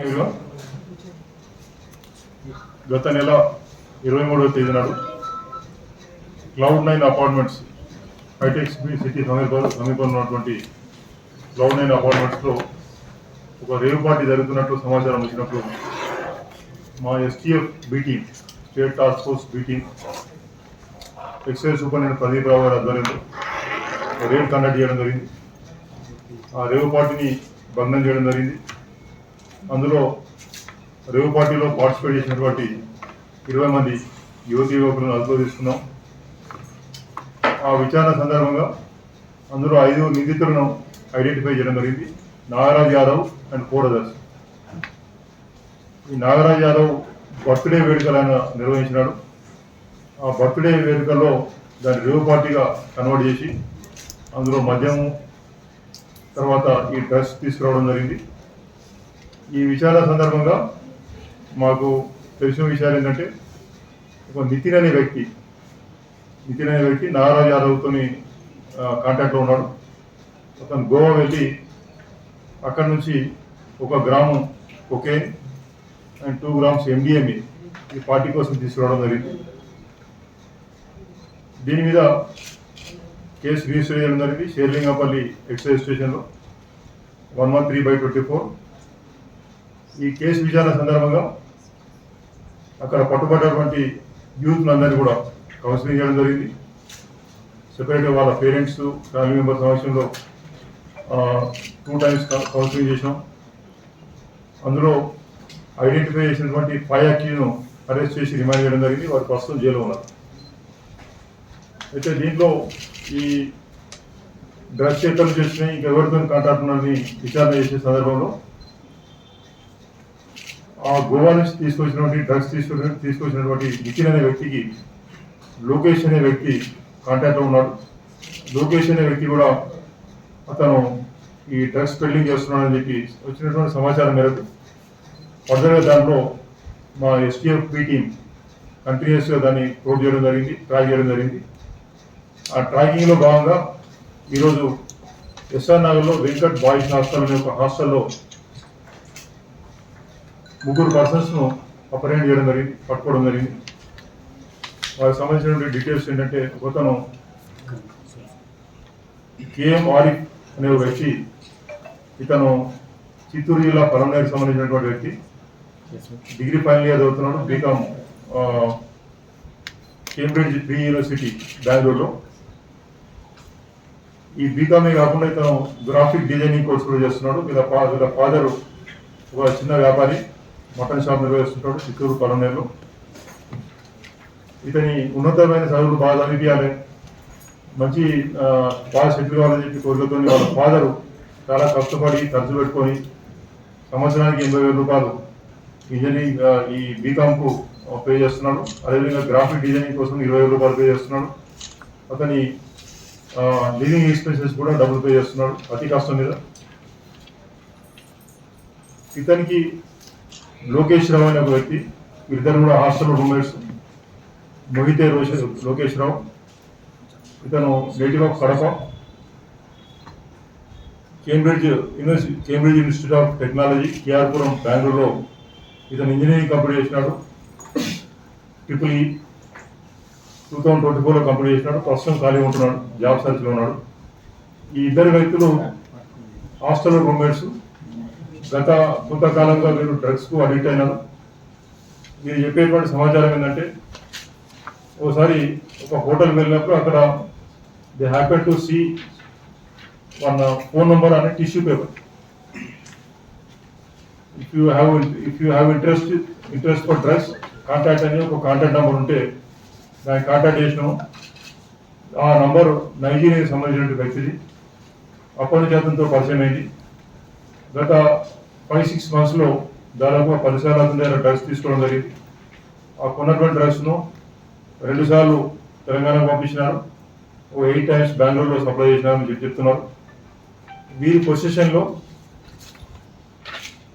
everyone. గత నెల 23వ తేదీ నాడు Cloud9 అపార్ట్మెంట్స్ హైటెక్ సిటీ సమీపంలో ఉన్నటువంటి Cloud9 అపార్ట్మెంట్స్లో ఒక రేవ్ పార్టీ జరుగుతున్నట్లు సమాచారం వచ్చినప్పుడు మా STF బీటీ స్టేట్ టాస్క్ ఫోర్స్ బీటీ ఎక్సైజ్ సూపరింటెండెంట్ ప్రదీప్ రావు గారి ఆధ్వర్యంలో రేవ్ కండక్ట్ చేయడం జరిగింది. ఆ రేవ్ పార్టీని భగ్నం చేయడం జరిగింది. అందులో రేవ్ పార్టీలో పార్టిసిపేట్ చేసినటువంటి 20 మంది యువతీ యువకులను అదుపులో తీసుకున్నాం. ఆ విచారణ సందర్భంగా అందులో 5 నిందితులను ఐడెంటిఫై చేయడం జరిగింది. Nagaraj Yadav and 4 others. ఈ నాగరాజ్ యాదవ్ బర్త్డే వేడుకలు ఆయన నిర్వహించినాడు. ఆ బర్త్డే వేడుకల్లో దాన్ని రేవ్ పార్టీగా కన్వర్ట్ చేసి అందులో మద్యము తర్వాత ఈ డ్రగ్స్ తీసుకురావడం జరిగింది. ఈ విచారణ సందర్భంగా మాకు తెలిసిన విషయాలు ఏంటంటే ఒక నితిన్ అనే వ్యక్తి నాగరాజ్ యాదవ్తో కాంటాక్ట్లో ఉన్నాడు. అతను గోవా వెళ్ళి అక్కడి నుంచి 1 gram cocaine and 2 grams MDMA ఈ పార్టీ కోసం తీసుకురావడం జరిగింది. దీని మీద కేసు రిజిస్టర్ చేయడం జరిగింది షేర్లింగపల్లి ఎక్సైజ్ స్టేషన్లో 113/24. ఈ కేసు విచారణ సందర్భంగా అక్కడ పట్టుబడ్డటువంటి యూత్లందరినీ కూడా కౌన్సిలింగ్ చేయడం జరిగింది. సెపరేట్గా వాళ్ళ పేరెంట్స్ ఫ్యామిలీ మెంబర్స్ సమక్షంలో 2 times కౌన్సిలింగ్ చేసినాం. అందులో ఐడెంటిఫై చేసినటువంటి 5 accused అరెస్ట్ చేసి రిమాండ్ చేయడం జరిగింది. వారు ప్రస్తుతం జైల్లో ఉన్నారు. అయితే దీంట్లో ఈ డ్రగ్స్ ఎక్కడ నుంచి వచ్చినాయి ఇంకెవరితో కాంటాక్ట్ ఉన్నారని విచారణ చేసే సందర్భంలో ఆ గోవా నుంచి తీసుకొచ్చినటువంటి డ్రగ్స్ తీసుకొచ్చినటువంటి నితిన్ అనే వ్యక్తికి లోకేష్ అనే వ్యక్తి కాంటాక్ట్లో ఉన్నాడు. లోకేష్ అనే వ్యక్తి కూడా అతను ఈ డ్రగ్స్ పెల్లింగ్ చేస్తున్నాడని చెప్పి వచ్చినటువంటి సమాచారం మేరకు ఫర్దర్గా దాంట్లో మా STF టీం కంటిన్యూస్గా దాన్ని ట్రాక్ చేయడం జరిగింది. ఆ ట్రాకింగ్లో భాగంగా ఈరోజు SR నగర్లో వెంకట్ బాయ్స్ హాస్టల్ అనే ఒక హాస్టల్లో 3 personsను అప్రహెండ్ చేయడం జరిగింది, పట్టుకోవడం జరిగింది. వారికి సంబంధించినటువంటి డీటెయిల్స్ ఏంటంటే ఒకతను KM ఆరిఫ్ అనే ఒక వ్యక్తి, ఇతను చిత్తూరు జిల్లా పలమనేరుకు సంబంధించినటువంటి వ్యక్తి, డిగ్రీ ఫైనల్ ఇయర్ చదువుతున్నాడు, బీకామ్ కేంబ్రిడ్జ్ ప్రీ యూనివర్సిటీ బెంగళూరులో. ఈ బీకామే కాకుండా ఇతను గ్రాఫిక్ డిజైనింగ్ కోర్స్ కూడా చేస్తున్నాడు. వీళ్ళ ఫాదర్ ఒక చిన్న వ్యాపారి, మటన్ షాప్ నిర్వహిస్తుంటాడు చిత్తూరు పలమనేరులో. ఇతని ఉన్నతమైన చదువులు బాగా చదివించాలి, మంచి బాగా సెటిల్ కావాలని చెప్పి కోరికతో వాళ్ళ ఫాదరు చాలా కష్టపడి ఖర్చు పెట్టుకొని సంవత్సరానికి 80,000 రూపాయలు ఇంజనీరింగ్ ఈ బీకామ్కు పే చేస్తున్నాడు. అదేవిధంగా గ్రాఫిక్ డిజైనింగ్ కోసం 20,000 రూపాయలు పే చేస్తున్నాడు. అతని లివింగ్ ఎక్స్పెన్సెస్ కూడా డబ్బులు పే చేస్తున్నాడు అతి కష్టం మీద. ఇతనికి లోకేష్ రావు అనే ఒక వ్యక్తి, వీరిద్దరు కూడా హాస్టల్లో రూమ్మేట్స్. మొహితే లోకేష్ రావు, ఇతను native of Kadapa, Cambridge institute of technology KR Puram బెంగళూరులో ఇతను ఇంజనీరింగ్ కంప్లీట్ చేసినాడు. EEE 2024లో కంప్లీట్ చేసినాడు. ప్రస్తుతం ఖాళీ ఉంటున్నాడు, జాబ్ సర్చ్లో ఉన్నాడు. ఈ ఇద్దరు వ్యక్తులు హాస్టల్ రూమ్మేట్స్. గత కొంతకాలంగా వీరు డ్రగ్స్కు అడిక్ట్ అయినారు. మీరు చెప్పేటువంటి సమాచారం ఏంటంటే ఒకసారి ఒక హోటల్కి వెళ్ళినప్పుడు అక్కడ they happen to see one phone number అనే tissue paper. If you have interest for drugs contact అని ఒక కాంటాక్ట్ నెంబర్ ఉంటే దాన్ని కాంటాక్ట్ చేసినాము. ఆ నంబర్ నైజీరియాకి సంబంధించిన వ్యక్తిది. అప్పటి నుంచి అతనితో పరిచయం అయింది. గత 5-6 monthsలో దాదాపు 10 సార్లు అతని దగ్గర డ్రగ్స్ తీసుకోవడం జరిగింది. ఆ కొన్నటువంటి డ్రగ్స్ను 2 సార్లు తెలంగాణకు పంపించినారు, 8 times బెంగళూరులో సప్లై చేసినారని చెప్తున్నారు. వీరి పొజిషన్లో